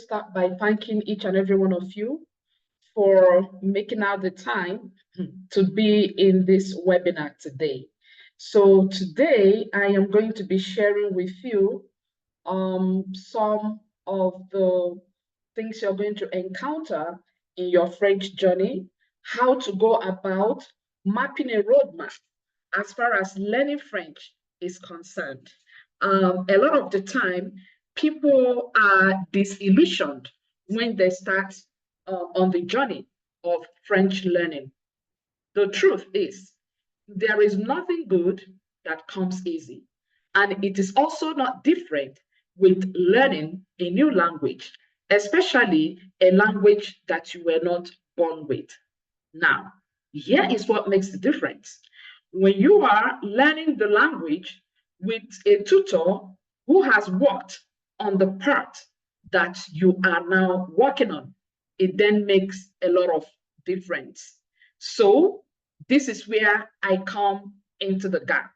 Start by thanking each and every one of you for making out the time to be in this webinar today. So today I am going to be sharing with you some of the things you're going to encounter in your French journey, how to go about mapping a roadmap as far as learning French is concerned. A lot of the time, people are disillusioned when they start on the journey of French learning. The truth is, there is nothing good that comes easy. And it is also not different with learning a new language, especially a language that you were not born with. Now, here is what makes the difference. When you are learning the language with a tutor who has worked on the part that you are now working on, it then makes a lot of difference. So this is where I come into the gap.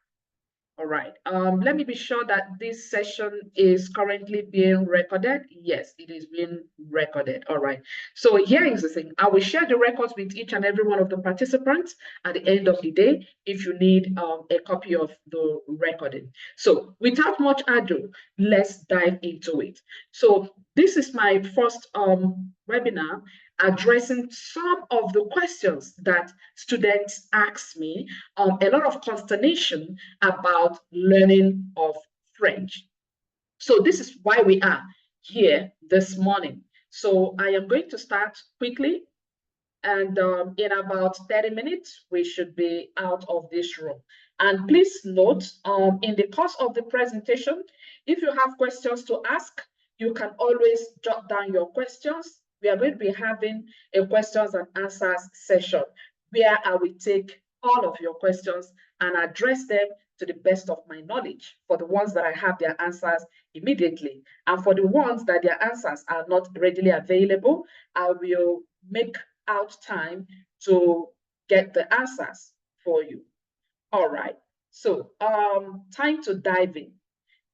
All right. Let me be sure that this session is currently being recorded. Yes, it is being recorded. All right. So here is the thing. I will share the records with each and every one of the participants at the end of the day if you need a copy of the recording. So without much ado, let's dive into it. So this is my first webinar addressing some of the questions that students ask me, a lot of consternation about learning of French. So this is why we are here this morning. So I am going to start quickly, and in about 30 minutes, we should be out of this room. And please note, in the course of the presentation, if you have questions to ask, you can always jot down your questions. We are going to be having a questions and answers session where I will take all of your questions and address them to the best of my knowledge for the ones that I have their answers immediately. And for the ones that their answers are not readily available, I will make out time to get the answers for you. All right. So time to dive in.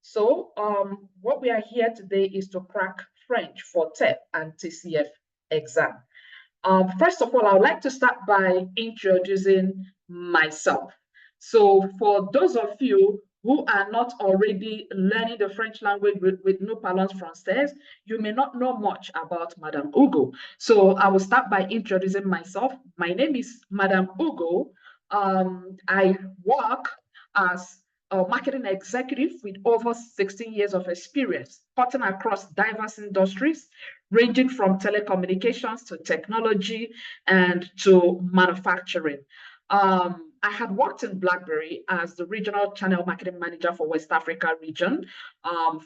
So what we are here today is to crack French for TEF and TCF exam. First of all, I would like to start by introducing myself. So for those of you who are not already learning the French language with Nous Parlons Français, you may not know much about Madame Hugo. So I will start by introducing myself. My name is Madame Hugo. I work as a marketing executive with over 16 years of experience, cutting across diverse industries, ranging from telecommunications to technology and to manufacturing. I had worked in BlackBerry as the regional channel marketing manager for West Africa region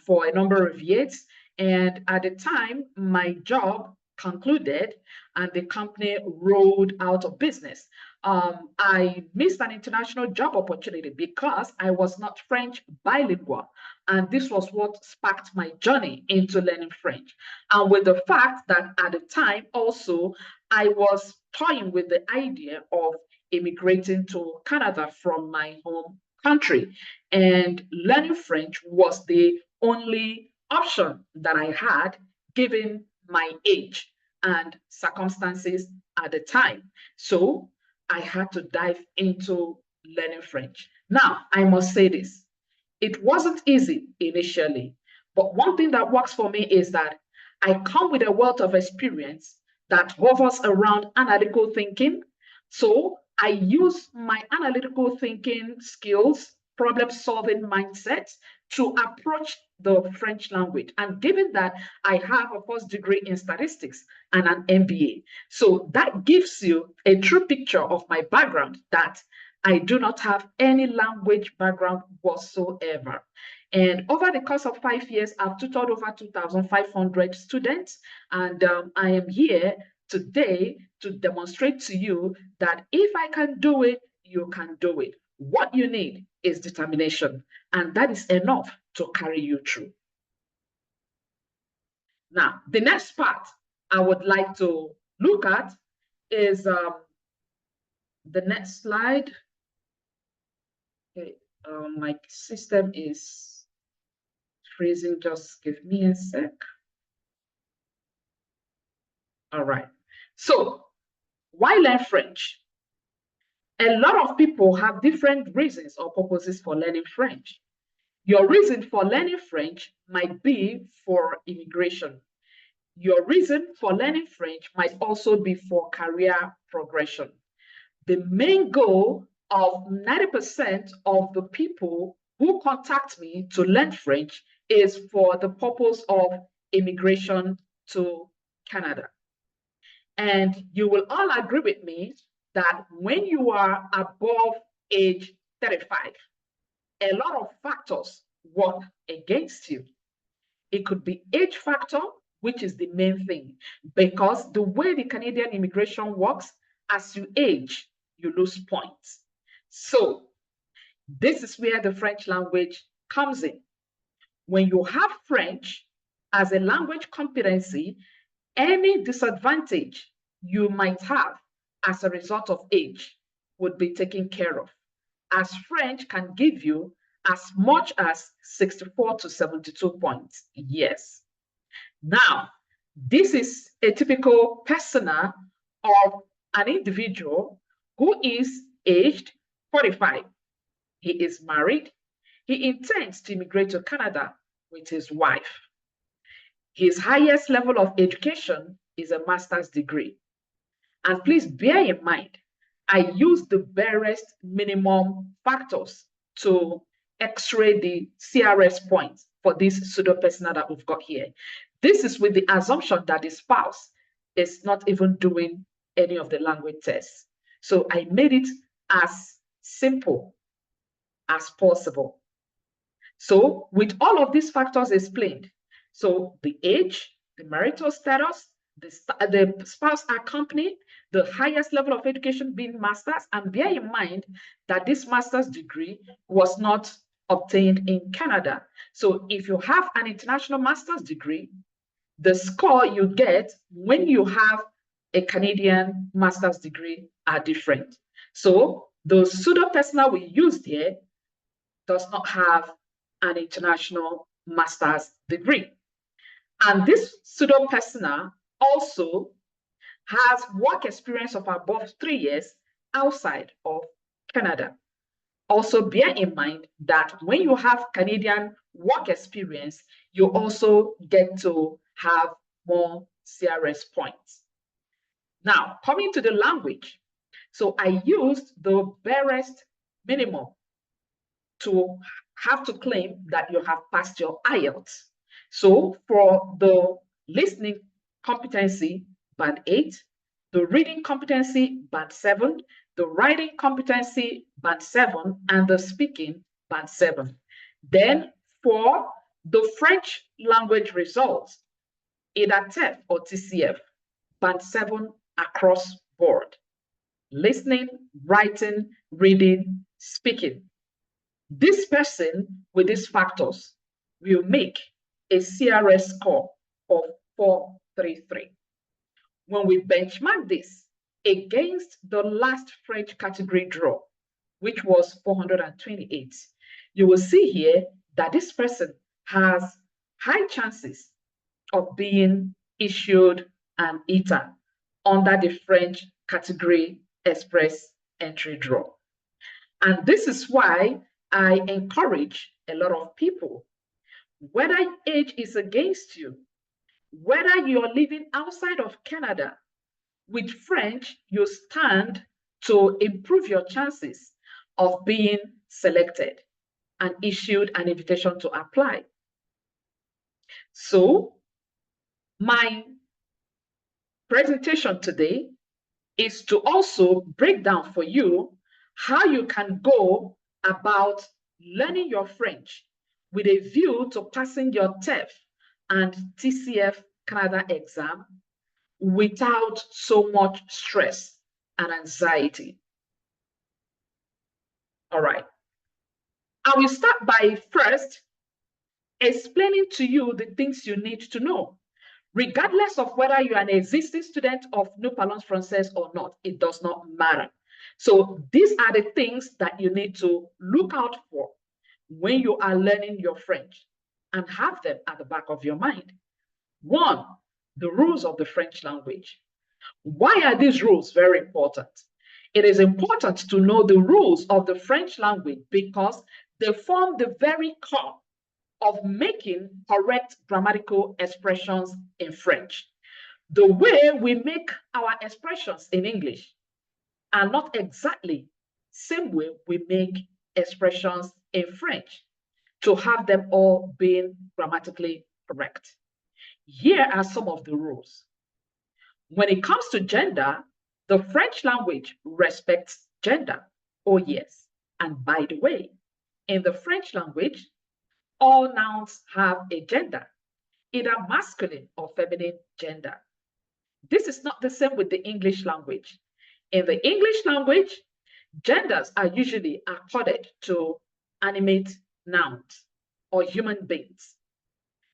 for a number of years. And at the time, my job concluded and the company rolled out of business. I missed an international job opportunity because I was not French bilingual. And this was what sparked my journey into learning French. And with the fact that at the time also, I was toying with the idea of immigrating to Canada from my home country. And learning French was the only option that I had given my age and circumstances at the time. So I had to dive into learning French. Now, I must say this. It wasn't easy initially, but one thing that works for me is that I come with a wealth of experience that hovers around analytical thinking. So I use my analytical thinking skills, problem solving mindset to approach the French language. And given that I have a first degree in statistics and an MBA, so that gives you a true picture of my background, that I do not have any language background whatsoever. And over the course of 5 years, I've tutored over 2,500 students. And I am here today to demonstrate to you that if I can do it, you can do it. What you need is determination, and that is enough to carry you through. Now, the next part I would like to look at is the next slide. Okay, my system is freezing. Just give me a sec. All right. So why learn French? A lot of people have different reasons or purposes for learning French. Your reason for learning French might be for immigration. Your reason for learning French might also be for career progression. The main goal of 90% of the people who contact me to learn French is for the purpose of immigration to Canada. And you will all agree with me that when you are above age 35, a lot of factors work against you. It could be age factor, which is the main thing, because the way the Canadian immigration works, as you age, you lose points. So this is where the French language comes in. When you have French as a language competency, any disadvantage you might have as a result of age would be taken care of, as French can give you as much as 64 to 72 points. Yes. Now, this is a typical persona of an individual who is aged 45. He is married. He intends to immigrate to Canada with his wife. His highest level of education is a master's degree. And please bear in mind, I use the barest minimum factors to x-ray the CRS points for this pseudo persona that we've got here. This is with the assumption that the spouse is not even doing any of the language tests. So I made it as simple as possible. So with all of these factors explained, so the age, the marital status, the spouse accompanied, the highest level of education being master's, and bear in mind that this master's degree was not obtained in Canada. So if you have an international master's degree, the score you get when you have a Canadian master's degree are different. So the pseudo persona we used here does not have an international master's degree. And this pseudo persona also has work experience of above 3 years outside of Canada. Also bear in mind that when you have Canadian work experience, you also get to have more CRS points. Now, coming to the language. So I used the barest minimum to have to claim that you have passed your IELTS. So for the listening competency, band 8, the reading competency, band 7, the writing competency, band 7, and the speaking, band 7. Then for the French language results, either TEF or TCF, band 7 across board. Listening, writing, reading, speaking. This person with these factors will make a CRS score of 433. When we benchmark this against the last French category draw, which was 428, you will see here that this person has high chances of being issued an ETA under the French category express entry draw. And this is why I encourage a lot of people, whether age is against you, whether you're living outside of Canada, with French, you stand to improve your chances of being selected and issued an invitation to apply. So my presentation today is to also break down for you how you can go about learning your French with a view to passing your TEF and TCF Canada exam without so much stress and anxiety. All right. I will start by first explaining to you the things you need to know. Regardless of whether you're an existing student of Nous Parlons Français or not, it does not matter. So these are the things that you need to look out for when you are learning your French and have them at the back of your mind. One, the rules of the French language. Why are these rules very important? It is important to know the rules of the French language because they form the very core of making correct grammatical expressions in French. The way we make our expressions in English are not exactly same way we make expressions in French to have them all being grammatically correct. Here are some of the rules. When it comes to gender, the French language respects gender. Oh, yes. And by the way, in the French language, all nouns have a gender, either masculine or feminine gender. This is not the same with the English language. In the English language, genders are usually accorded to animate nouns or human beings.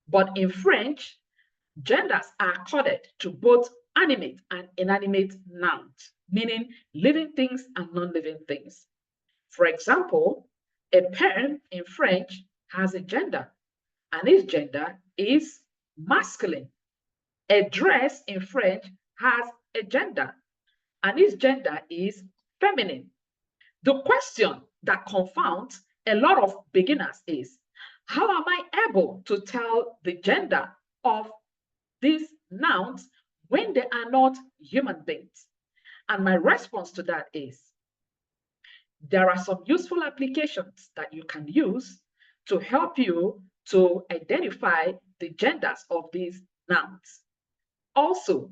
But in French, genders are accorded to both animate and inanimate nouns, meaning living things and non-living things. For example, a pen in French has a gender, and its gender is masculine. A dress in French has a gender, and its gender is feminine. The question that confounds a lot of beginners is, how am I able to tell the gender of these nouns when they are not human beings? And my response to that is, there are some useful applications that you can use to help you to identify the genders of these nouns. Also,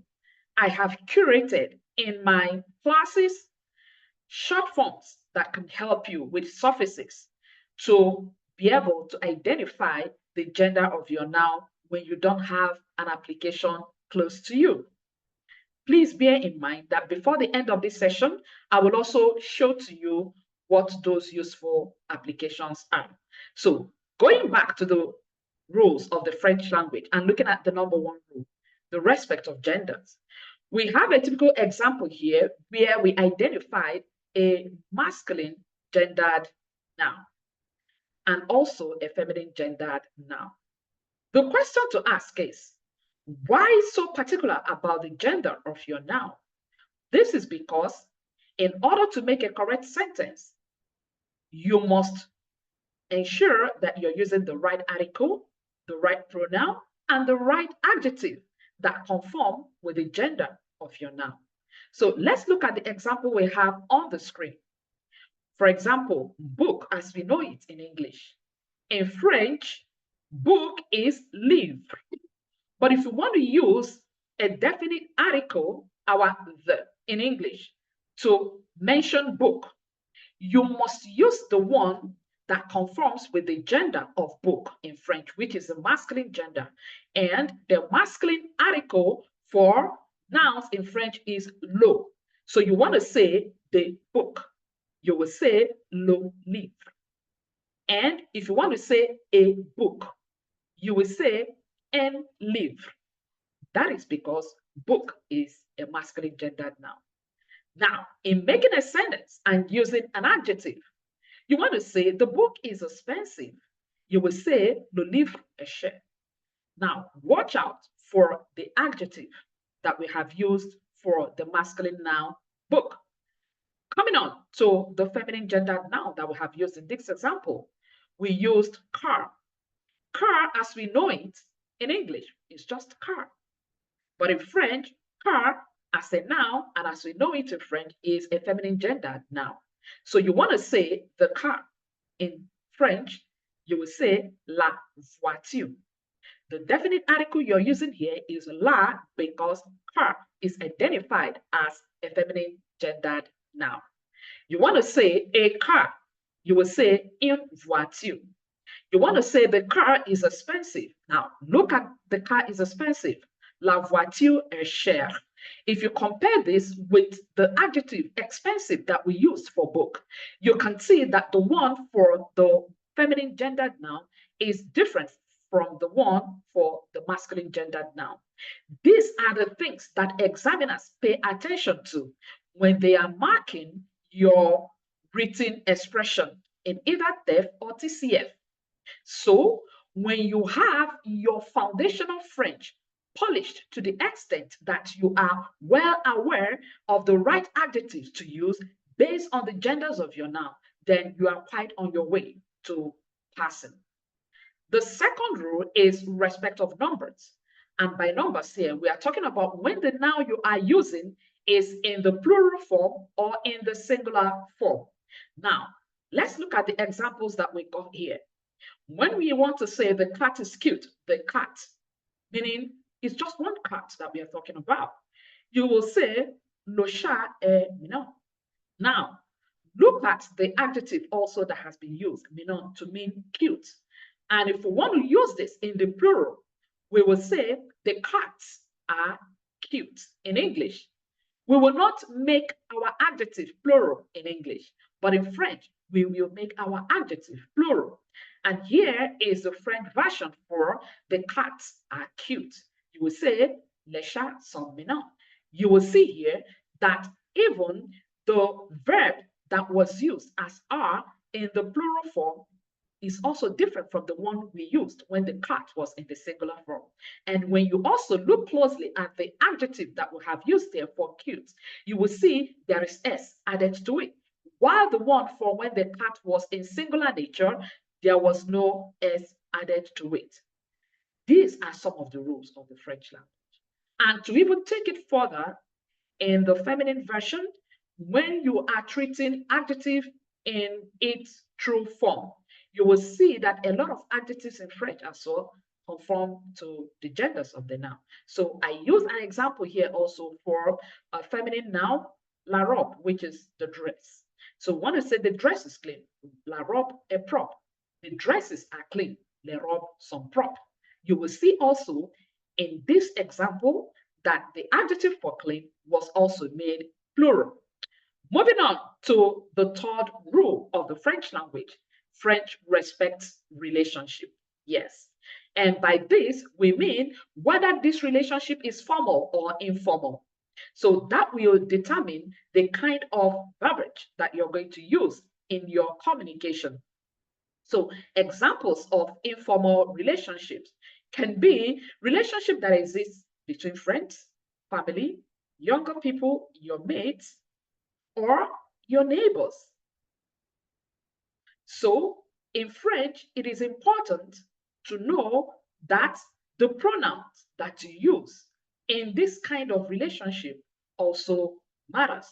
I have curated in my classes short forms that can help you with suffixes to be able to identify the gender of your noun when you don't have an application close to you. Please bear in mind that before the end of this session, I will also show to you what those useful applications are. So going back to the rules of the French language and looking at the number one rule, the respect of genders. We have a typical example here where we identified a masculine gendered noun and also a feminine gendered noun. The question to ask is, why so particular about the gender of your noun? This is because in order to make a correct sentence, you must ensure that you're using the right article, the right pronoun, and the right adjective that conform with the gender of your noun. So let's look at the example we have on the screen. For example, book as we know it in English. In French, book is livre. But if you want to use a definite article, our the in English, to mention book, you must use the one that conforms with the gender of book in French, which is the masculine gender. And the masculine article for nouns in French is le. So you want to say the book, you will say le livre. And if you want to say a book, you will say un livre. That is because book is a masculine gendered noun. Now, in making a sentence and using an adjective, you want to say the book is expensive. You will say le livre est cher. Now, watch out for the adjective that we have used for the masculine noun book. Coming on to the feminine gendered noun that we have used in this example, we used car. Car, as we know it in English, is just car. But in French, car as a noun, and as we know it in French, is a feminine gendered noun. So you want to say the car. In French, you will say la voiture. The definite article you're using here is la because car is identified as a feminine gendered noun. You want to say a car, you will say une voiture. You want to say the car is expensive. Now, look at the car is expensive. La voiture est chère. If you compare this with the adjective expensive that we use for book, you can see that the one for the feminine gendered noun is different from the one for the masculine gendered noun. These are the things that examiners pay attention to when they are marking your written expression in either TEF or TCF. So when you have your foundational French polished to the extent that you are well aware of the right adjectives to use based on the genders of your noun, then you are quite on your way to passing. The second rule is respect of numbers. And by numbers here, we are talking about when the noun you are using is in the plural form or in the singular form. Now, let's look at the examples that we got here. When we want to say the cat is cute, the cat, meaning it's just one cat that we are talking about, you will say le chat est mignon. Now, look at the adjective also that has been used, mignon, to mean cute. And if we want to use this in the plural, we will say the cats are cute in English. We will not make our adjective plural in English, but in French, we will make our adjective plural. And here is the French version for the cats are cute. You will say, les chats sont mignons. You will see here that even the verb that was used as are in the plural form is also different from the one we used when the cat was in the singular form. And when you also look closely at the adjective that we have used there for cute, you will see there is S added to it. While the one for when the cat was in singular nature, there was no S added to it. These are some of the rules of the French language. And to even take it further, in the feminine version, when you are treating adjective in its true form, you will see that a lot of adjectives in French also conform to the genders of the noun. So I use an example here also for a feminine noun, la robe, which is the dress. So when I say the dress is clean, la robe est propre. The dresses are clean, les robes sont propres. You will see also in this example that the adjective for clean was also made plural. Moving on to the third rule of the French language, French respects relationship. Yes. And by this, we mean whether this relationship is formal or informal. So that will determine the kind of verbiage that you're going to use in your communication. So examples of informal relationships can be relationship that exists between friends, family, younger people, your mates, or your neighbors. So in French, it is important to know that the pronouns that you use in this kind of relationship also matters.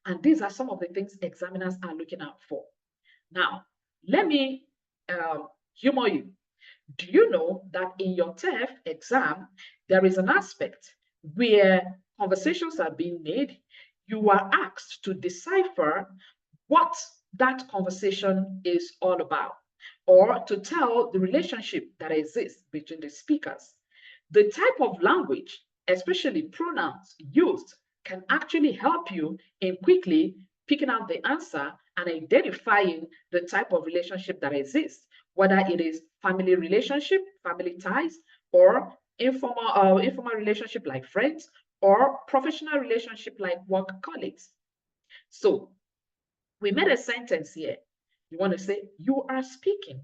And these are some of the things examiners are looking out for. Now, let me humor you. Do you know that in your TEF exam, there is an aspect where conversations are being made? You are asked to decipher what that conversation is all about, or to tell the relationship that exists between the speakers. The type of language, especially pronouns used, can actually help you in quickly picking out the answer and identifying the type of relationship that exists, whether it is family relationship, family ties, or informal relationship like friends, or professional relationship like work colleagues. So we made a sentence here. You want to say, you are speaking.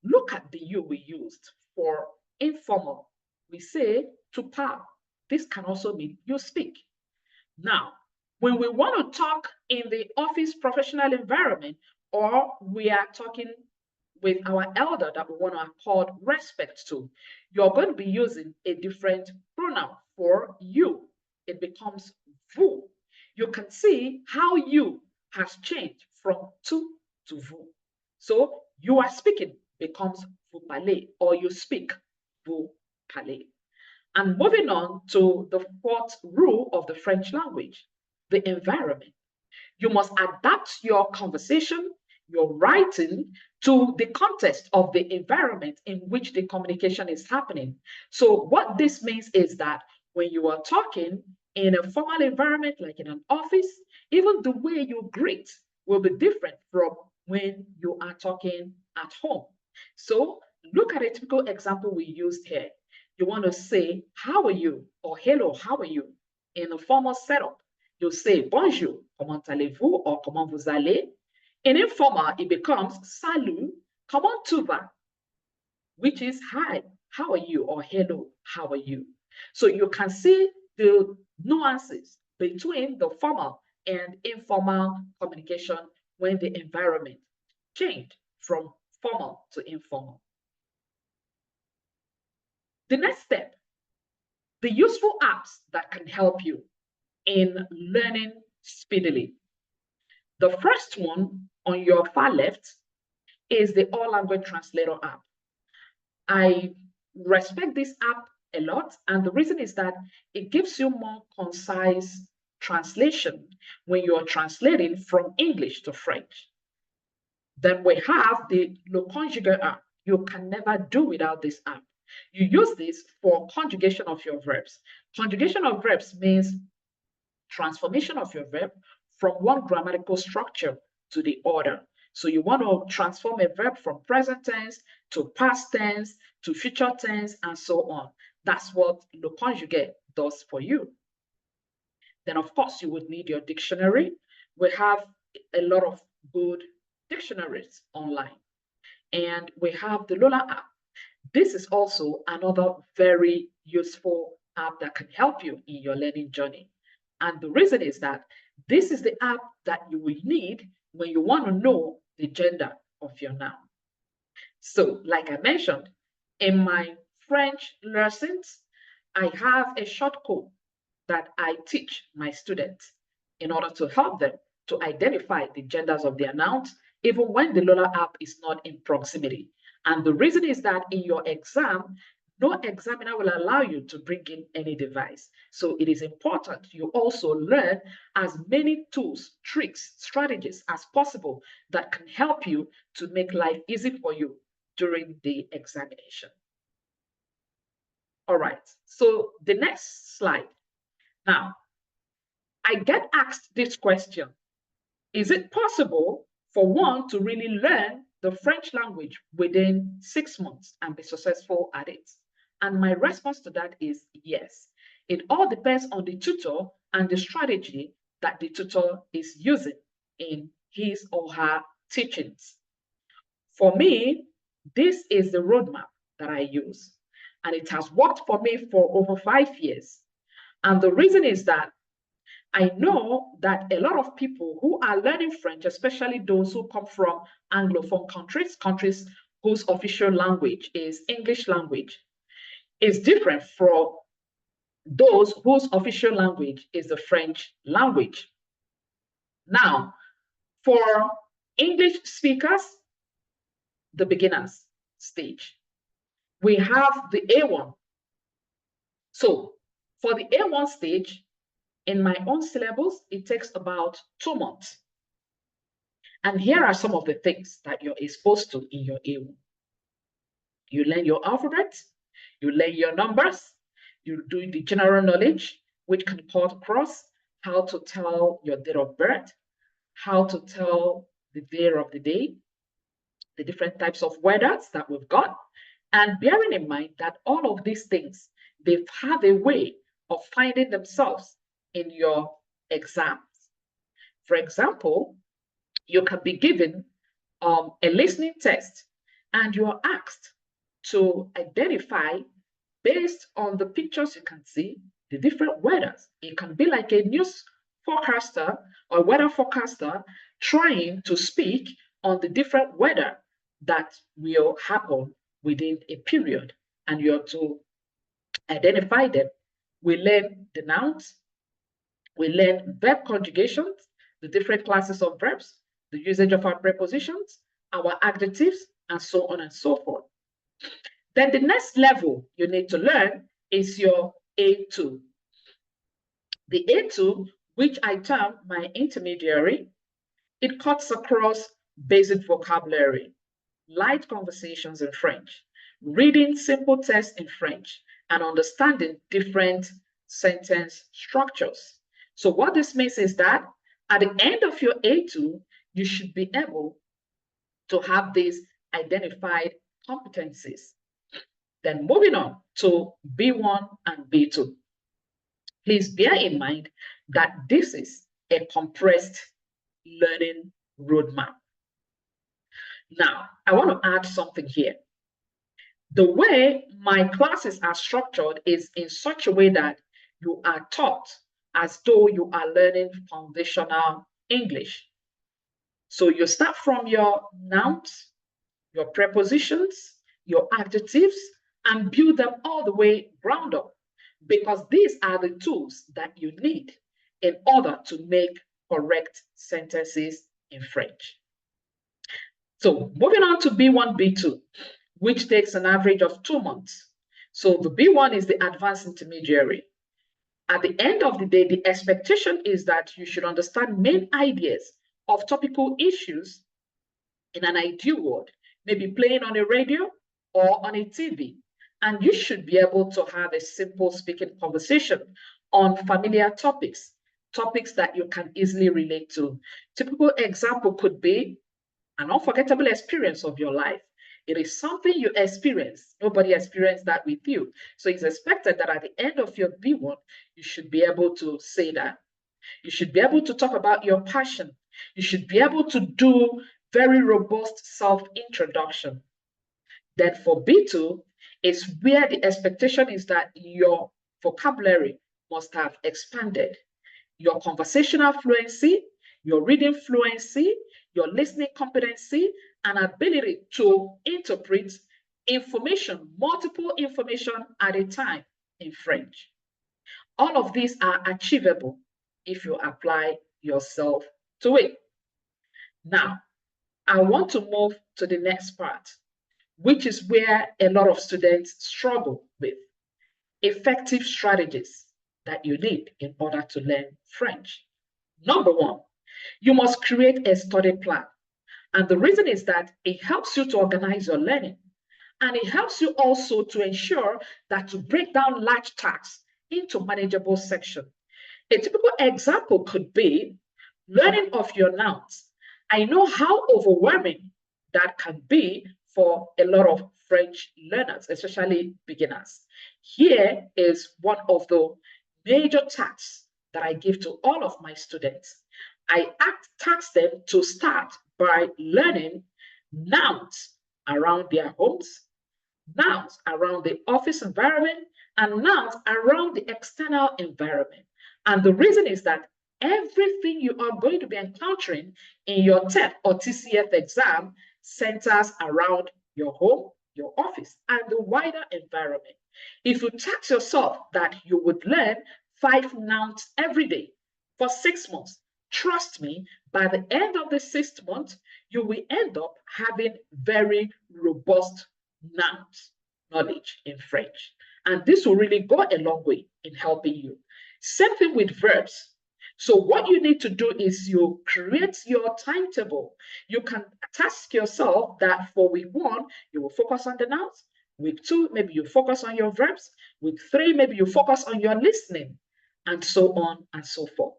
Look at the you we used for informal. We say to parle. This can also mean you speak. Now, when we want to talk in the office professional environment, or we are talking with our elder that we want to accord respect to, you're going to be using a different pronoun for you. It becomes vous. You can see how you has changed from tu to vous. So you are speaking becomes vous parlez, or you speak, vous parlez. And moving on to the fourth rule of the French language, the environment. You must adapt your conversation, your writing to the context of the environment in which the communication is happening. So what this means is that when you are talking in a formal environment, like in an office, even the way you greet will be different from when you are talking at home. So look at a typical example we used here. You want to say, how are you? Or hello, how are you? In a formal setup, you say bonjour, comment allez-vous? Or comment vous allez? In informal, it becomes salut, comment tu vas? Which is hi, how are you? Or hello, how are you? So you can see the nuances between the formal and informal communication when the environment changed from formal to informal. The next step, the useful apps that can help you in learning speedily. The first one on your far left is the All Language Translator app. I respect this app a lot, and the reason is that it gives you more concise translation when you are translating from English to French. Then we have the Le Conjugateur app. You can never do without this app. You use this for conjugation of your verbs. Conjugation of verbs means transformation of your verb from one grammatical structure to the other. So you want to transform a verb from present tense to past tense to future tense and so on. That's what Le Conjugateur does for you. Then, of course, you would need your dictionary. We have a lot of good dictionaries online. And we have the Lola app. This is also another very useful app that can help you in your learning journey. And the reason is that this is the app that you will need when you want to know the gender of your noun. So, like I mentioned, in my French lessons, I have a short code that I teach my students in order to help them to identify the genders of their nouns, even when the Lola app is not in proximity. And the reason is that in your exam, no examiner will allow you to bring in any device. So it is important you also learn as many tools, tricks, strategies as possible that can help you to make life easy for you during the examination. All right, so the next slide. Now, I get asked this question: is it possible for one to really learn the French language within 6 months and be successful at it? And my response to that is yes. It all depends on the tutor and the strategy that the tutor is using in his or her teachings. For me, this is the roadmap that I use, and it has worked for me for over 5 years. And the reason is that I know that a lot of people who are learning French, especially those who come from Anglophone countries, countries whose official language is English language, is different from those whose official language is the French language. Now, for English speakers, the beginners stage, we have the A1. So for the A1 stage, in my own syllabus, it takes about 2 months. And here are some of the things that you're exposed to in your A1. You learn your alphabet, you learn your numbers, you do the general knowledge, which can cut across how to tell your date of birth, how to tell the day of the day, the different types of weathers that we've got, and bearing in mind that all of these things, they have a way of finding themselves in your exams. For example, you can be given a listening test and you are asked to identify, based on the pictures you can see, the different weathers. It can be like a news forecaster or weather forecaster trying to speak on the different weather that will happen within a period, and you have to identify them. We learn the nouns, we learn verb conjugations, the different classes of verbs, the usage of our prepositions, our adjectives, and so on and so forth. Then the next level you need to learn is your A2. The A2, which I term my intermediary, it cuts across basic vocabulary, light conversations in French, reading simple text in French, and understanding different sentence structures. So what this means is that at the end of your A2, you should be able to have these identified competencies. Then moving on to B1 and B2. Please bear in mind that this is a compressed learning roadmap. Now, I want to add something here. The way my classes are structured is in such a way that you are taught as though you are learning foundational English. So you start from your nouns, your prepositions, your adjectives, and build them all the way ground up, because these are the tools that you need in order to make correct sentences in French. So moving on to B1, B2, which takes an average of 2 months. So the B1 is the advanced intermediary. At the end of the day, the expectation is that you should understand main ideas of topical issues in an ideal world, maybe playing on a radio or on a TV. And you should be able to have a simple speaking conversation on familiar topics, topics that you can easily relate to. Typical example could be an unforgettable experience of your life. It is something you experience. Nobody experienced that with you. So it's expected that at the end of your B1, you should be able to say that. You should be able to talk about your passion. You should be able to do very robust self-introduction. Then for B2, is where the expectation is that your vocabulary must have expanded. Your conversational fluency, your reading fluency, your listening competency, and ability to interpret information, multiple information at a time in French. All of these are achievable if you apply yourself to it. Now, I want to move to the next part, which is where a lot of students struggle with effective strategies that you need in order to learn French. Number one, you must create a study plan. And the reason is that it helps you to organize your learning. And it helps you also to ensure that to break down large tasks into manageable sections. A typical example could be learning of your nouns. I know how overwhelming that can be for a lot of French learners, especially beginners. Here is one of the major tasks that I give to all of my students. I task them to start by learning nouns around their homes, nouns around the office environment, and nouns around the external environment. And the reason is that everything you are going to be encountering in your TEF or TCF exam centers around your home, your office, and the wider environment. If you task yourself that you would learn 5 nouns every day for 6 months, trust me, by the end of the 6th month, you will end up having very robust nouns knowledge in French. And this will really go a long way in helping you. Same thing with verbs. So what you need to do is you create your timetable. You can task yourself that for week 1, you will focus on the nouns. Week 2, maybe you focus on your verbs. Week 3, maybe you focus on your listening, and so on and so forth.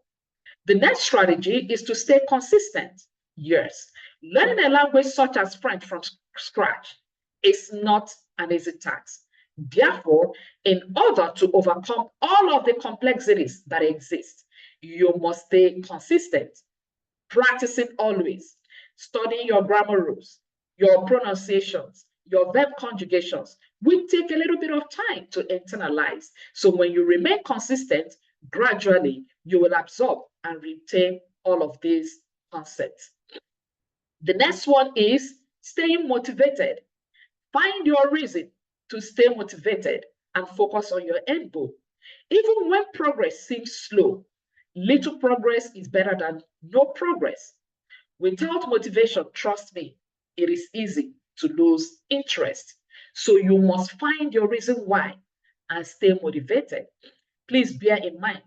The next strategy is to stay consistent. Yes, learning a language such as French from scratch is not an easy task. Therefore, in order to overcome all of the complexities that exist, you must stay consistent, practicing always, studying your grammar rules, your pronunciations, your verb conjugations will take a little bit of time to internalize. So when you remain consistent, gradually you will absorb and retain all of these concepts. The next one is staying motivated. Find your reason to stay motivated and focus on your end goal. Even when progress seems slow, little progress is better than no progress. Without motivation, trust me, it is easy to lose interest. So you must find your reason why and stay motivated. Please bear in mind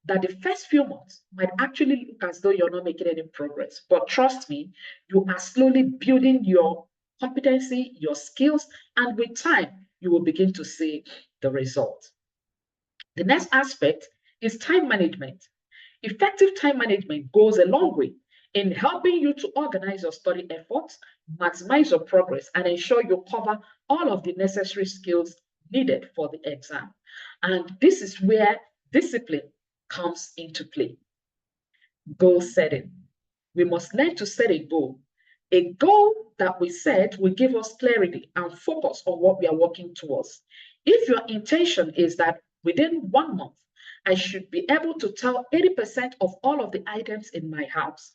that the first few months might actually look as though you're not making any progress. But trust me, you are slowly building your competency, your skills, and with time, you will begin to see the result. The next aspect is time management. Effective time management goes a long way in helping you to organize your study efforts, maximize your progress, and ensure you cover all of the necessary skills needed for the exam. And this is where discipline comes into play. Goal setting. We must learn to set a goal. A goal that we set will give us clarity and focus on what we are working towards. If your intention is that within 1 month, I should be able to tell 80% of all of the items in my house,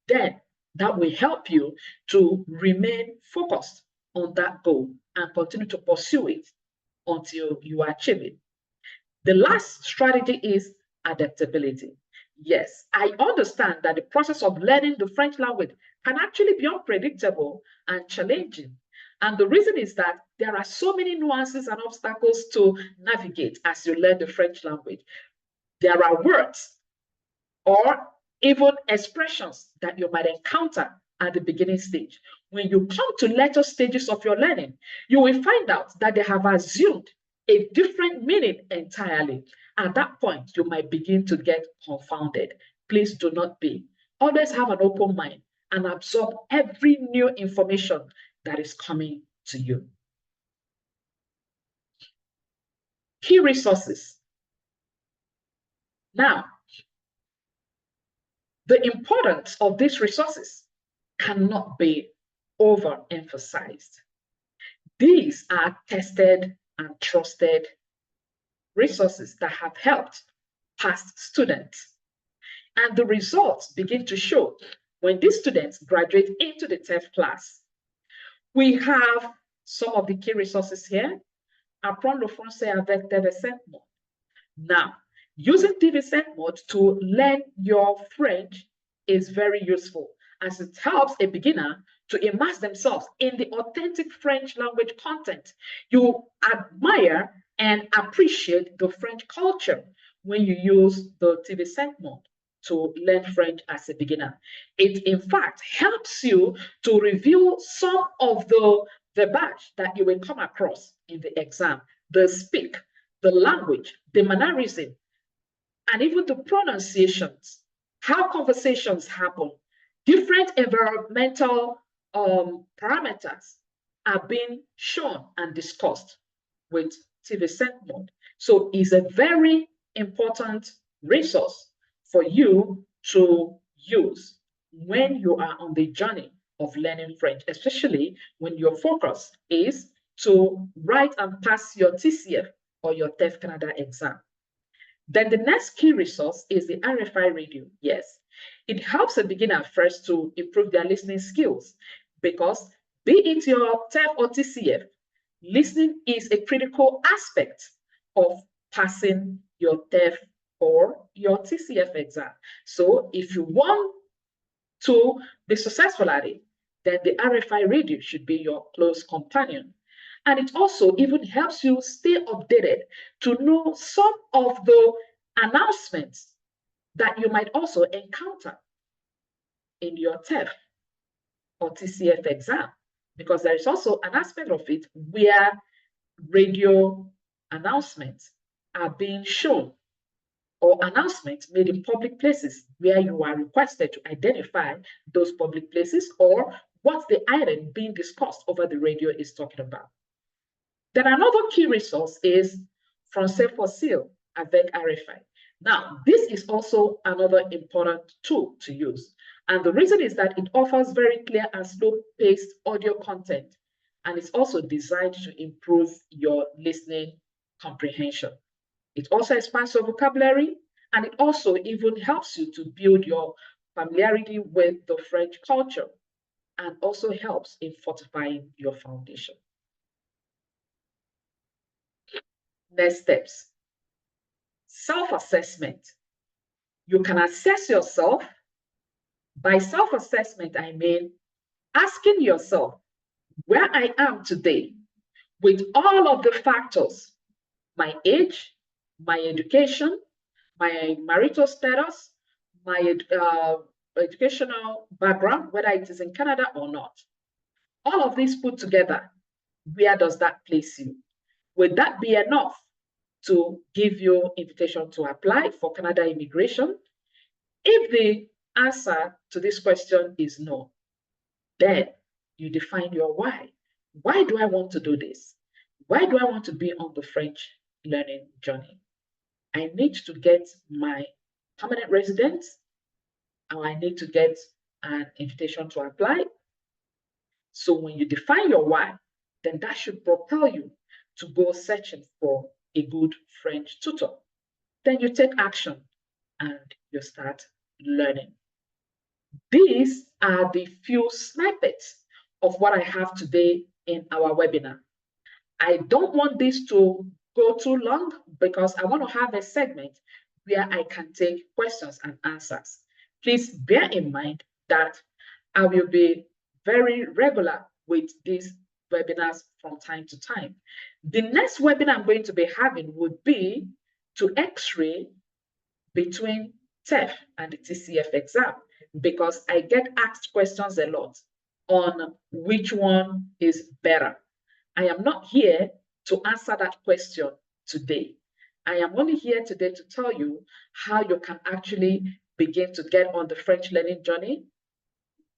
then that will help you to remain focused on that goal and continue to pursue it until you achieve it. The last strategy is adaptability. Yes, I understand that the process of learning the French language can actually be unpredictable and challenging. And the reason is that there are so many nuances and obstacles to navigate as you learn the French language. There are words or even expressions that you might encounter at the beginning stage. When you come to later stages of your learning, you will find out that they have assumed a different meaning entirely. At that point, you might begin to get confounded. Please do not be. Always have an open mind and absorb every new information that is coming to you. Key resources. Now, the importance of these resources cannot be overemphasized. These are tested and trusted resources that have helped past students. And the results begin to show when these students graduate into the TEF class. We have some of the key resources here. Apprendre le français avec TCF mode. Now, using TCF mode to learn your French is very useful as it helps a beginner to immerse themselves in the authentic French language content. You admire and appreciate the French culture when you use the TCF mode to learn French as a beginner. It, in fact, helps you to review some of the verbiage that you will come across in the exam, the speak, the language, the mannerism, and even the pronunciations, how conversations happen. Different environmental parameters are being shown and discussed with TCF mode. So it's a very important resource for you to use when you are on the journey of learning French, especially when your focus is to write and pass your TCF or your TEF Canada exam. Then the next key resource is the RFI radio. Yes, it helps a beginner first to improve their listening skills because be it your TEF or TCF, listening is a critical aspect of passing your TEF or your TCF exam. So if you want to be successful at it, then the RFI radio should be your close companion. And it also even helps you stay updated to know some of the announcements that you might also encounter in your TEF or TCF exam, because there is also an aspect of it where radio announcements are being shown or announcements made in public places where you are requested to identify those public places or what the item being discussed over the radio is talking about. Then another key resource is Français Facile avec RFI. Now, this is also another important tool to use. And the reason is that it offers very clear and slow-paced audio content. And it's also designed to improve your listening comprehension. It also expands your vocabulary, and it also even helps you to build your familiarity with the French culture and also helps in fortifying your foundation. Next steps. Self-assessment. You can assess yourself. By self-assessment, I mean asking yourself where I am today with all of the factors, my age, my education, my marital status, my educational background, whether it is in Canada or not. All of these put together, where does that place you? Would that be enough to give you invitation to apply for Canada immigration? If the answer to this question is no, then you define your why. Why do I want to do this? Why do I want to be on the French learning journey? I need to get my permanent residence, or I need to get an invitation to apply, So when you define your why, then that should propel you to go searching for a good French tutor. Then you take action and you start learning. These are the few snippets of what I have today in our webinar. I don't want this to go too long because I want to have a segment where I can take questions and answers. Please bear in mind that I will be very regular with these webinars from time to time. The next webinar I'm going to be having would be to X-ray between TEF and the TCF exam because I get asked questions a lot on which one is better. I am not here to answer that question today. I am only here today to tell you how you can actually begin to get on the French learning journey.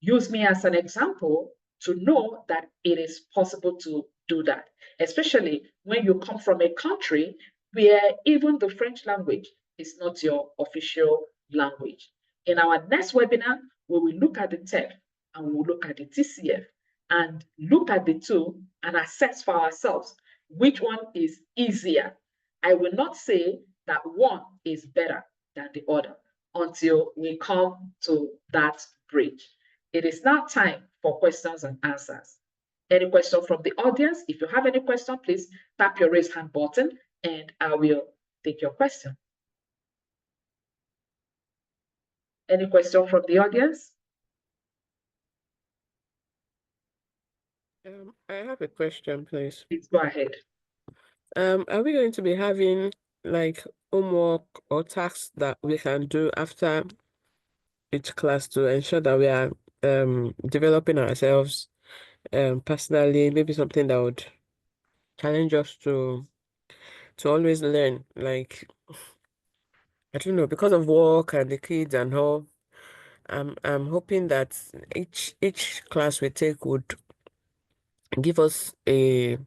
Use me as an example to know that it is possible to do that, especially when you come from a country where even the French language is not your official language. In our next webinar, we will look at the TEF and we will look at the TCF and look at the two and assess for ourselves which one is easier. I will not say that one is better than the other until we come to that bridge. It is now time for questions and answers. Any question from the audience? If you have any question, please tap your raise hand button and I will take your question. Any question from the audience? I have a question, please. Please go ahead. Are we going to be having like homework or tasks that we can do after each class to ensure that we are developing ourselves personally, maybe something that would challenge us to always learn, like I don't know, because of work and the kids and all. I'm hoping that each class we take would give us a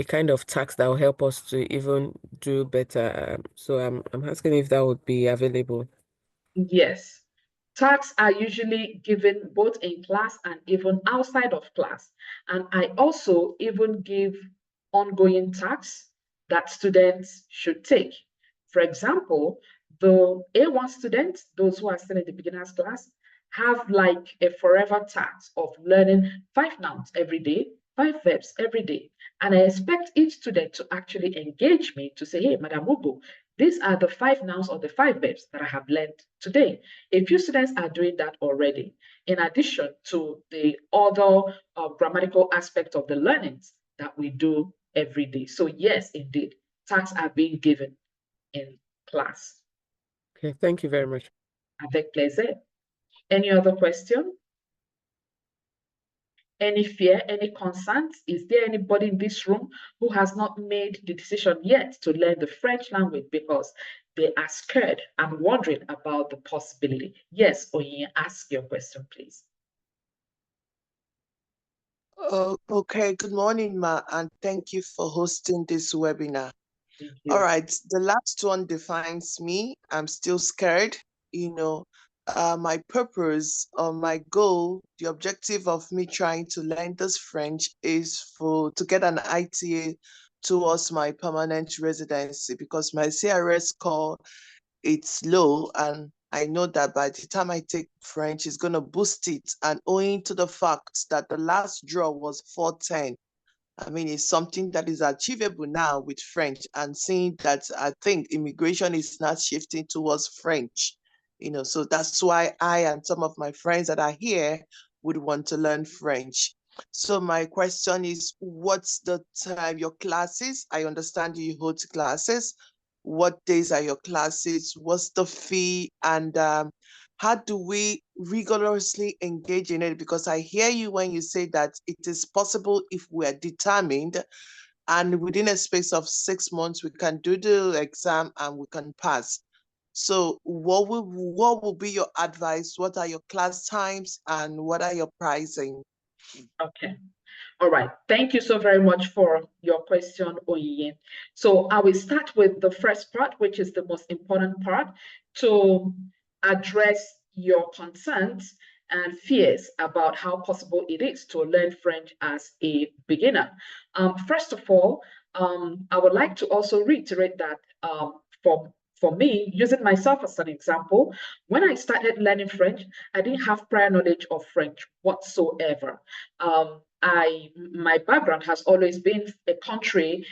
kind of task that will help us to even do better. So I'm asking if that would be available. Yes. Tasks are usually given both in class and even outside of class. And I also even give ongoing tasks that students should take. For example, the A1 students, those who are still in the beginner's class, have like a forever task of learning 5 nouns every day, 5 verbs every day. And I expect each student to actually engage me to say, hey, Madam Ugo, these are the 5 nouns or the 5 verbs that I have learned today. A few students are doing that already, in addition to the other grammatical aspect of the learnings that we do every day. So yes, indeed, tasks are being given in class. Okay, thank you very much. Avec plaisir. Any other question? Any fear, any concerns? Is there anybody in this room who has not made the decision yet to learn the French language because they are scared and wondering about the possibility? Yes, Oyin, ask your question, please. Okay, good morning, Ma, and thank you for hosting this webinar. Thank you. All right, the last one defines me. I'm still scared. My purpose or my goal, the objective of me trying to learn this French is to get an ITA towards my permanent residency because my CRS score, it's low, and I know that by the time I take French, it's going to boost it. And owing to the fact that the last draw was 410, I mean, it's something that is achievable now with French, and seeing that I think immigration is not shifting towards French, so that's why I and some of my friends that are here would want to learn French. So my question is, what's the time, your classes? I understand you hold classes. What days are your classes? What's the fee? And how do we rigorously engage in it? Because I hear you when you say that it is possible if we are determined, and within a space of 6 months, we can do the exam and we can pass. So what will be your advice? What are your class times and what are your pricing? Okay. All right. Thank you so very much for your question, Oyin. So I will start with the first part, which is the most important part, to address your concerns and fears about how possible it is to learn French as a beginner. First of all, I would like to also reiterate that for me, using myself as an example, when I started learning French, I didn't have prior knowledge of French whatsoever. My background has always been a country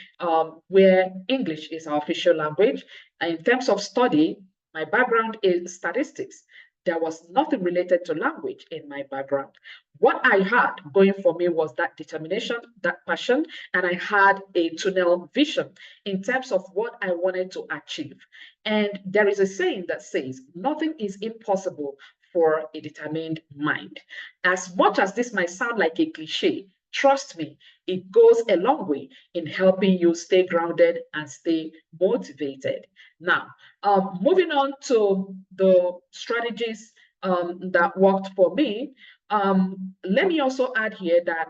where English is our official language. And in terms of study, my background is statistics. There was nothing related to language in my background. What I had going for me was that determination, that passion, and I had a tunnel vision in terms of what I wanted to achieve. And there is a saying that says, nothing is impossible for a determined mind. As much as this might sound like a cliche, trust me, it goes a long way in helping you stay grounded and stay motivated. Now, moving on to the strategies that worked for me, let me also add here that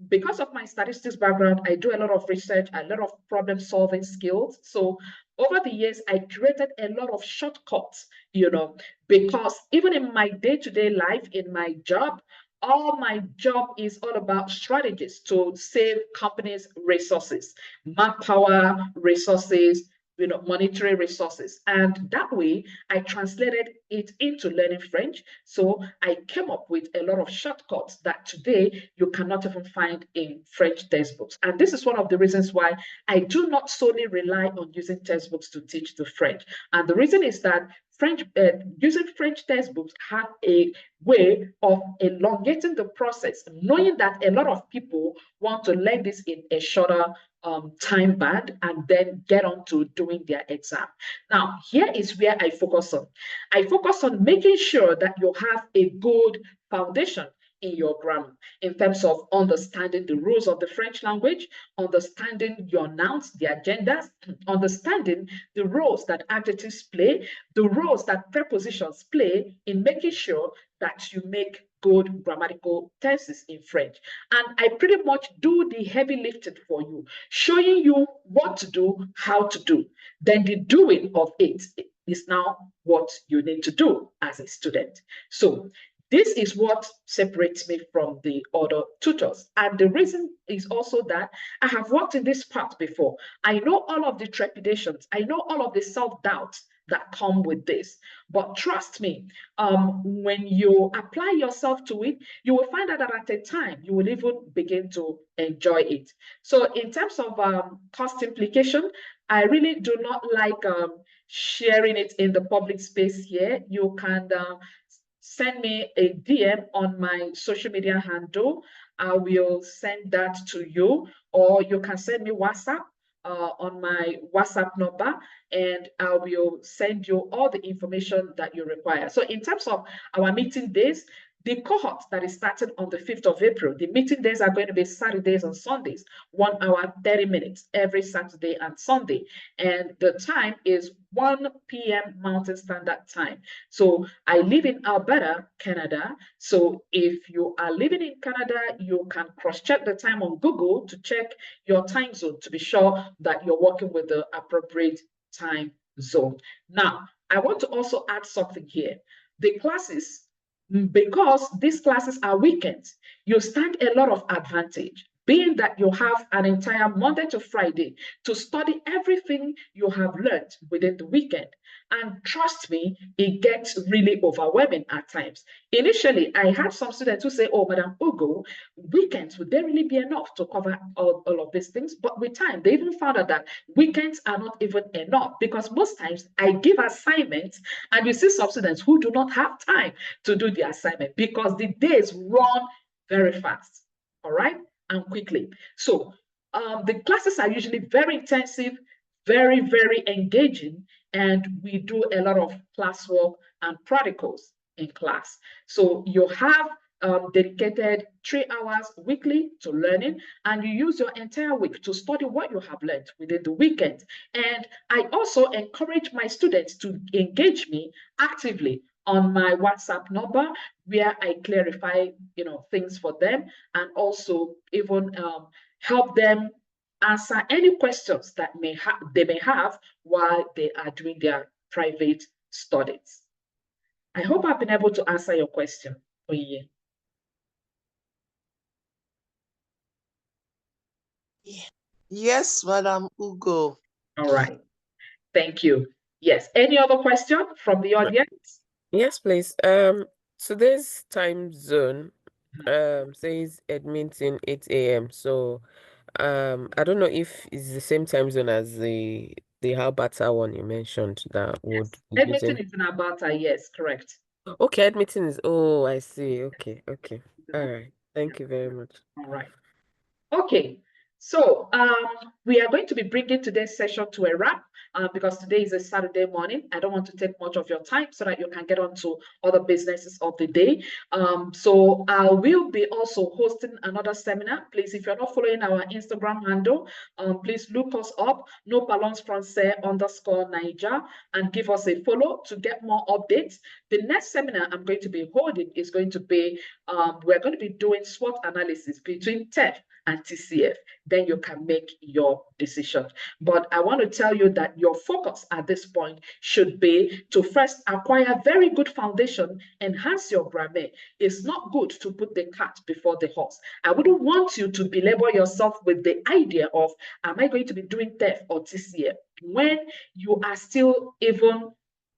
because of my statistics background, I do a lot of research, a lot of problem solving skills. So over the years, I created a lot of shortcuts, because even in my day-to-day life, in my job, all my job is all about strategies to save companies resources, manpower resources, monetary resources. And that way, I translated it into learning French. So I came up with a lot of shortcuts that today you cannot even find in French textbooks. And this is one of the reasons why I do not solely rely on using textbooks to teach the French. And the reason is that using French textbooks have a way of elongating the process, knowing that a lot of people want to learn this in a shorter time band and then get on to doing their exam. Now, here is where I focus on. I focus on making sure that you have a good foundation in your grammar in terms of understanding the rules of the French language, understanding your nouns, the agendas, understanding the roles that adjectives play, the roles that prepositions play in making sure that you make good grammatical tenses in French. And I pretty much do the heavy lifting for you, showing you what to do, how to do. Then the doing of it is now what you need to do as a student. So this is what separates me from the other tutors. And the reason is also that I have worked in this part before. I know all of the trepidations. I know all of the self-doubts that come with this. But trust me, when you apply yourself to it, you will find out that at a time, you will even begin to enjoy it. So in terms of cost implication, I really do not like sharing it in the public space here. You can send me a DM on my social media handle. I will send that to you, or you can send me WhatsApp on my WhatsApp number, and I will send you all the information that you require. So in terms of our meeting days, the cohort that is starting on the 5th of April, the meeting days are going to be Saturdays and Sundays, 1 hour, 30 minutes every Saturday and Sunday. And the time is 1 p.m. Mountain Standard Time. So I live in Alberta, Canada. So if you are living in Canada, you can cross-check the time on Google to check your time zone to be sure that you're working with the appropriate time zone. Now, I want to also add something here. The classes, because these classes are weekends, you stand a lot of advantage, being that you have an entire Monday to Friday to study everything you have learned within the weekend. And trust me, it gets really overwhelming at times. Initially, I had some students who say, oh, Madam Ugo, weekends, would there really be enough to cover all of these things? But with time, they even found out that weekends are not even enough, because most times I give assignments and you see some students who do not have time to do the assignment because the days run very fast, all right, and quickly. So the classes are usually very intensive, very, very engaging, and we do a lot of classwork and practicals in class. So you have dedicated 3 hours weekly to learning, and you use your entire week to study what you have learned within the weekend. And I also encourage my students to engage me actively on my WhatsApp number, where I clarify, things for them, and also even help them answer any questions that they may have while they are doing their private studies. I hope I've been able to answer your question, Oye. Yes, Madam Ugo. All right. Thank you. Yes. Any other question from the audience? Yes, please. Today's time zone says Edmonton 8 a.m. So I don't know if it's the same time zone as the Alberta one you mentioned that would be Edmonton using. is in Alberta. Yes, correct. Okay, Edmonton is, oh, I see. Okay, okay. It's in All Alberta. right. Thank you very much. All right. Okay, so we are going to be bringing today's session to a wrap because today is a Saturday morning. I don't want to take much of your time so that you can get on to other businesses of the day. So I will be also hosting another seminar. Please, if you're not following our Instagram handle, please look us up, No Parlons Français _Niger, and give us a follow to get more updates. The next seminar I'm going to be holding is going to be, we're going to be doing SWOT analysis between TEF and TCF. Then you can make your decision. But I want to tell you that your focus at this point should be to first acquire very good foundation, enhance your grammar. It's not good to put the cart before the horse. I wouldn't want you to belabor yourself with the idea of, am I going to be doing TEF or TCF? When you are still even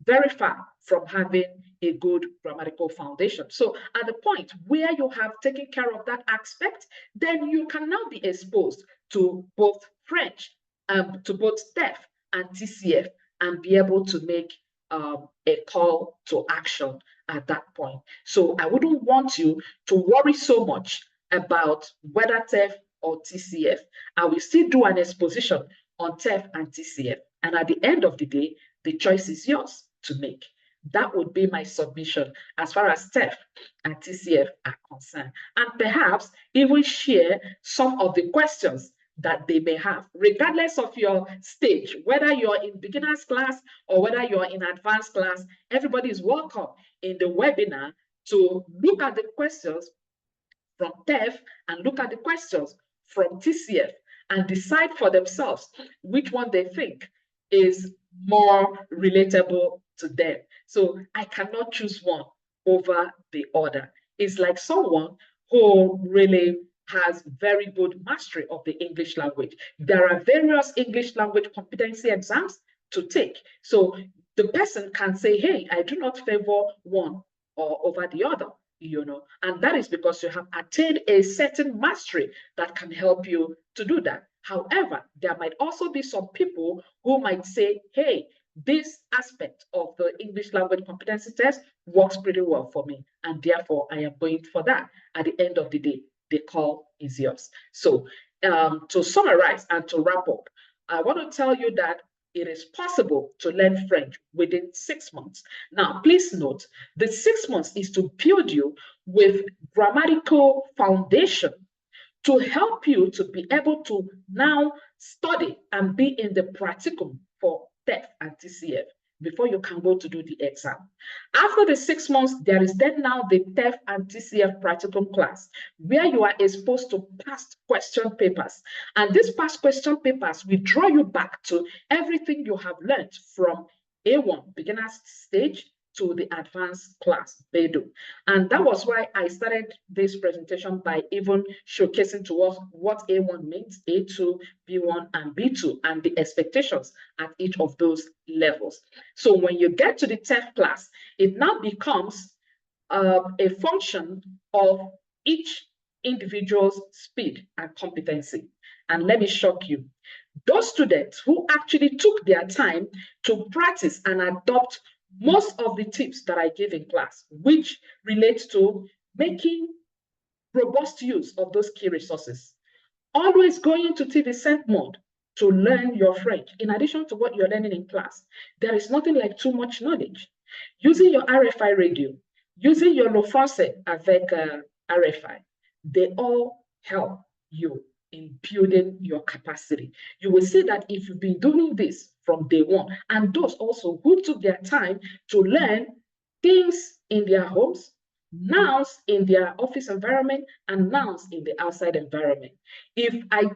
very far from having a good grammatical foundation. So at the point where you have taken care of that aspect, then you can now be exposed to both French, to both TEF and TCF, and be able to make a call to action at that point. So I wouldn't want you to worry so much about whether TEF or TCF. I will still do an exposition on TEF and TCF. And at the end of the day, the choice is yours to make. That would be my submission as far as TEF and TCF are concerned. And perhaps even share some of the questions that they may have, regardless of your stage, whether you're in beginner's class or whether you're in advanced class. Everybody is welcome in the webinar to look at the questions from TEF and look at the questions from TCF and decide for themselves which one they think is more relatable to them. So I cannot choose one over the other. It's like someone who really has very good mastery of the English language. There are various English language competency exams to take. So the person can say, hey, I do not favor one or over the other, and that is because you have attained a certain mastery that can help you to do that. However, there might also be some people who might say, hey, this aspect of the English language competency test works pretty well for me, and therefore I am going for that. At the end of the day, the call is yours. So to summarize and to wrap up, I want to tell you that it is possible to learn French within 6 months. Now, please note, the 6 months is to build you with grammatical foundation to help you to be able to now study and be in the practicum for TEF and TCF before you can go to do the exam. After the 6 months, there is then now the TEF and TCF practicum class, where you are exposed to past question papers. And these past question papers will draw you back to everything you have learned from A1, beginner's stage, to the advanced class, BEDO. And that was why I started this presentation by even showcasing to us what A1 means, A2, B1, and B2, and the expectations at each of those levels. So when you get to the TEF class, it now becomes a function of each individual's speed and competency. And let me shock you. Those students who actually took their time to practice and adopt most of the tips that I give in class, which relates to making robust use of those key resources. Always going into TV Cent mode to learn your French, in addition to what you're learning in class. There is nothing like too much knowledge. Using your RFI radio, using your Le Français avec RFI, they all help you in building your capacity. You will see that if you've been doing this from day one, and those also who took their time to learn things in their homes, nouns in their office environment, and nouns in the outside environment. If I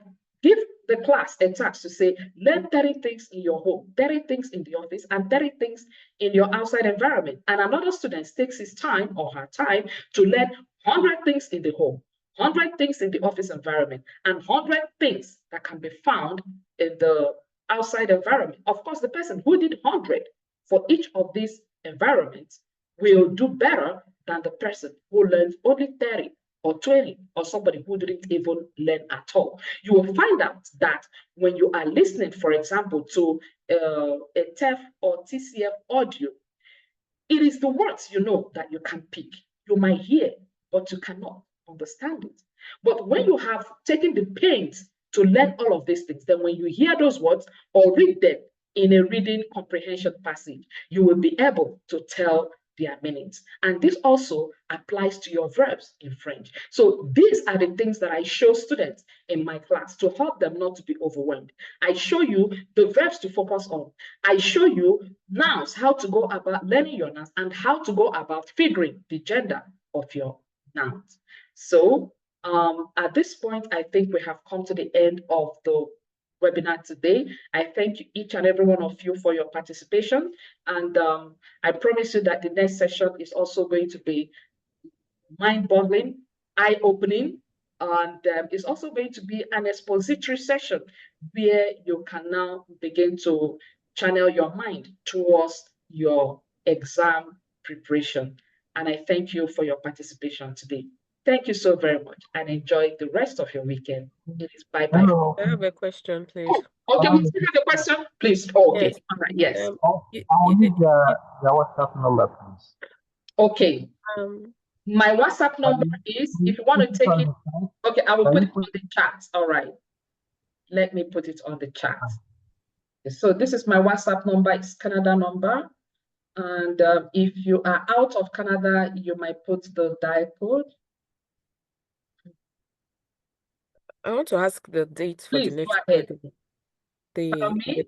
give the class a task to say, learn 30 things in your home, 30 things in the office, and 30 things in your outside environment. And another student takes his time or her time to learn 100 things in the home, 100 things in the office environment, and 100 things that can be found in the outside environment. Of course, the person who did 100 for each of these environments will do better than the person who learned only 30 or 20, or somebody who didn't even learn at all. You will find out that when you are listening, for example, to a TEF or TCF audio, it is the words you know that you can pick. You might hear, but you cannot understand it. But when you have taken the pains to learn all of these things, then when you hear those words or read them in a reading comprehension passage, you will be able to tell their meanings. And this also applies to your verbs in French. So these are the things that I show students in my class to help them not to be overwhelmed. I show you the verbs to focus on. I show you nouns, how to go about learning your nouns, and how to go about figuring the gender of your nouns. So at this point, I think we have come to the end of the webinar today. I thank each and every one of you for your participation. And I promise you that the next session is also going to be mind-boggling, eye-opening, and it's also going to be an expository session where you can now begin to channel your mind towards your exam preparation. And I thank you for your participation today. Thank you so very much, and enjoy the rest of your weekend. It is bye-bye. I have a question, please. Oh, okay, we still have a question? Please. Oh, okay. Yes. All right. Yes. I'll need the WhatsApp number, please. Okay. My WhatsApp number is, if you want to take it, okay, I will put it on the chat. All right. Let me put it on the chat. So this is my WhatsApp number. It's Canada number. And if you are out of Canada, you might put the dial code. I want to ask the date for Please, the next go ahead. webinar.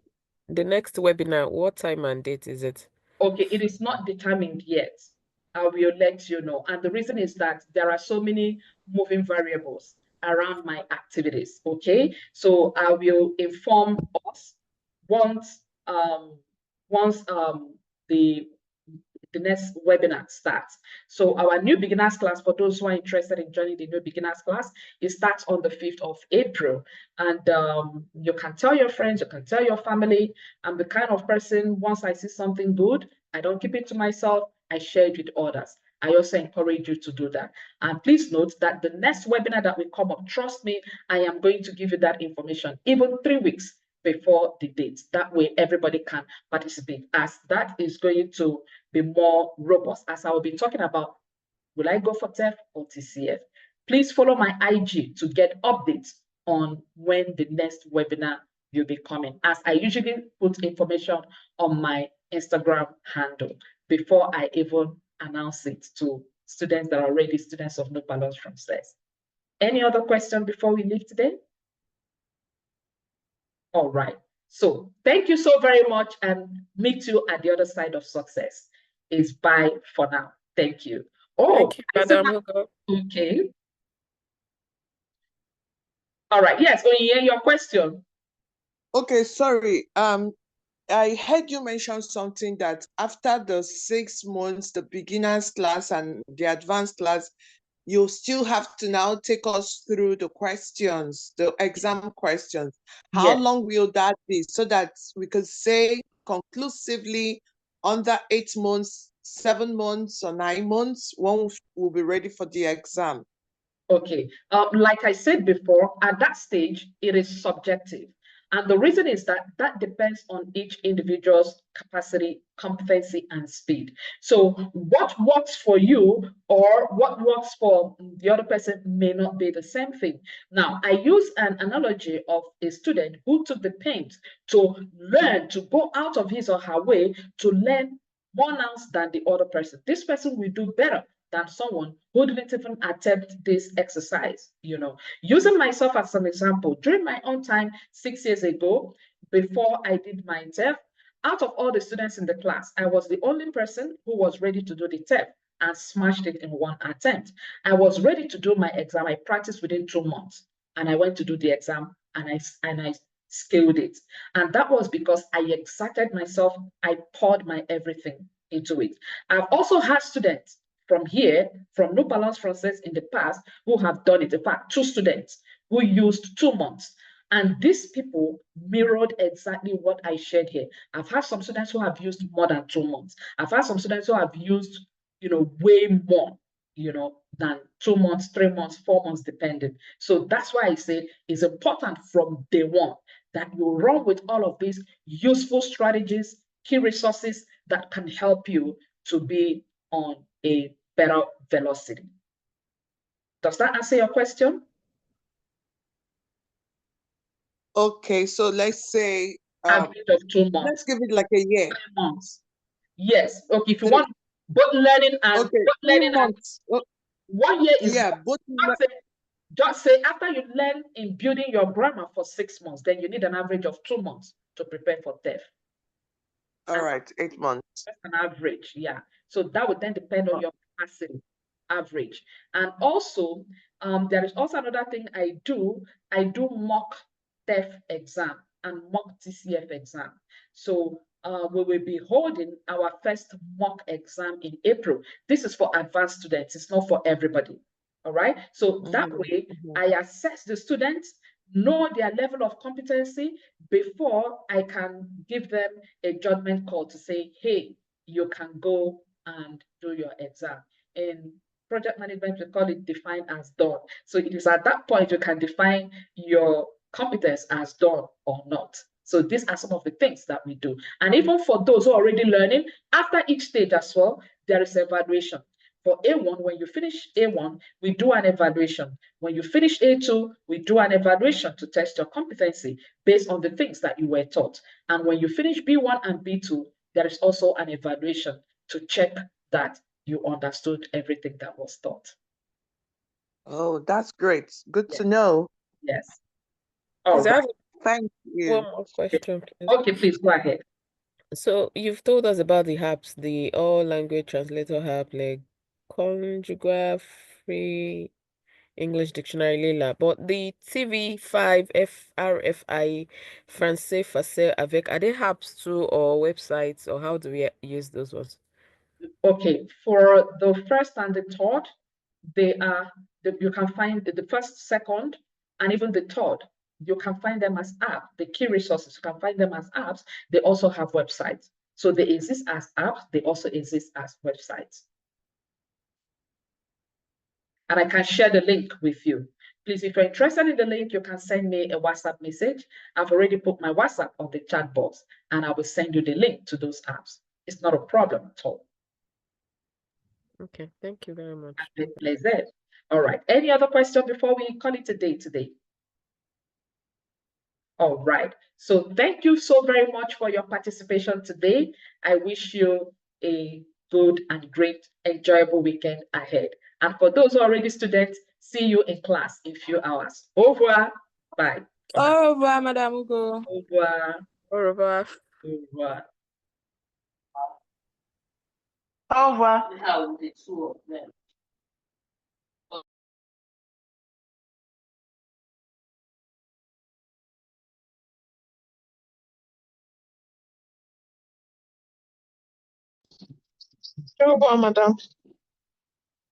The next webinar, what time and date is it? Okay, it is not determined yet. I will let you know. And the reason is that there are so many moving variables around my activities, okay? So I will inform us once the next webinar starts. So our new beginners class, for those who are interested in joining the new beginners class, it starts on the 5th of April. And you can tell your friends, you can tell your family. I'm the kind of person, once I see something good, I don't keep it to myself, I share it with others. I also encourage you to do that. And please note that the next webinar that will come up, trust me, I am going to give you that information, even 3 weeks before the date. That way everybody can participate, as that is going to be more robust, as I will be talking about, will I go for TEF or TCF? Please follow my IG to get updates on when the next webinar will be coming, as I usually put information on my Instagram handle before I even announce it to students that are already students of No Balance from SES. Any other question before we leave today? All right. So thank you so very much, and meet you at the other side of success. Is bye for now. Thank you. Oh, thank you, Madam. Okay. All right. Yes, Onyinye, your question. Okay, sorry. I heard you mention something that after the 6 months, the beginners class and the advanced class, you still have to now take us through the questions, the exam questions. How long will that be, so that we could say conclusively under 8 months, 7 months, or 9 months, one will be ready for the exam? Okay, like I said before, at that stage, it is subjective. And the reason is that that depends on each individual's capacity, competency, and speed. So what works for you or what works for the other person may not be the same thing. Now, I use an analogy of a student who took the pains to learn, to go out of his or her way to learn more nouns than the other person. This person will do better than someone who didn't even attempt this exercise. Using myself as an example, during my own time 6 years ago, before I did my TEF, out of all the students in the class, I was the only person who was ready to do the TEF and smashed it in one attempt. I was ready to do my exam. I practiced within 2 months, and I went to do the exam and I scaled it. And that was because I exerted myself, I poured my everything into it. I've also had students from here, from No Balance Process in the past, who have done it. In fact, 2 students who used 2 months. And these people mirrored exactly what I shared here. I've had some students who have used more than 2 months. I've had some students who have used, way more, than 2 months, 3 months, 4 months, depending. So that's why I say it's important from day one that you run with all of these useful strategies, key resources that can help you to be on a better velocity. Does that answer your question? Okay, so let's say Average of 2 let's months, give it like a year. 3 months. Yes. Okay. If you 3, want both learning and okay, 3 months. 1 year is Yeah, both. just say after you learn in building your grammar for 6 months, then you need an average of 2 months to prepare for TEF. All right, 8 months. That's an average, yeah. So that would then depend on your capacity, average. And also, there is also another thing I do. I do mock TEF exam and mock TCF exam. So we will be holding our first mock exam in April. This is for advanced students. It's not for everybody. All right. So that way, I assess the students, know their level of competency before I can give them a judgment call to say, hey, you can go and do your exam. In project management, we call it define as done. So it is at that point you can define your competence as done or not. So these are some of the things that we do. And even for those who are already learning, after each stage as well, there is evaluation. For A1, when you finish A1, we do an evaluation. When you finish A2, we do an evaluation to test your competency based on the things that you were taught. And when you finish B1 and B2, there is also an evaluation to check that you understood everything that was taught. Oh, that's great. Good Yes. to know. Yes. All I right. have Thank one you. more question, please. Okay, please go ahead. So you've told us about the apps, the all language translator app, like Conjuga, Free English Dictionary, Lila, but the TV5 FRFI Français Facile avec, are they apps too or websites, or how do we use those ones? Okay, for the first and the third, you can find the first, second, and even the third. You can find them as apps. The key resources, you can find them as apps. They also have websites. So they exist as apps. They also exist as websites. And I can share the link with you. Please, if you're interested in the link, you can send me a WhatsApp message. I've already put my WhatsApp on the chat box, and I will send you the link to those apps. It's not a problem at all. Okay, thank you very much. My pleasure. All right. Any other question before we call it a day today? All right. So thank you so very much for your participation today. I wish you a good and great, enjoyable weekend ahead. And for those who are already students, see you in class in a few hours. Au revoir. Bye. Au revoir, Madame Hugo. Au revoir. Au revoir. Au revoir. Au revoir. Au revoir, madame.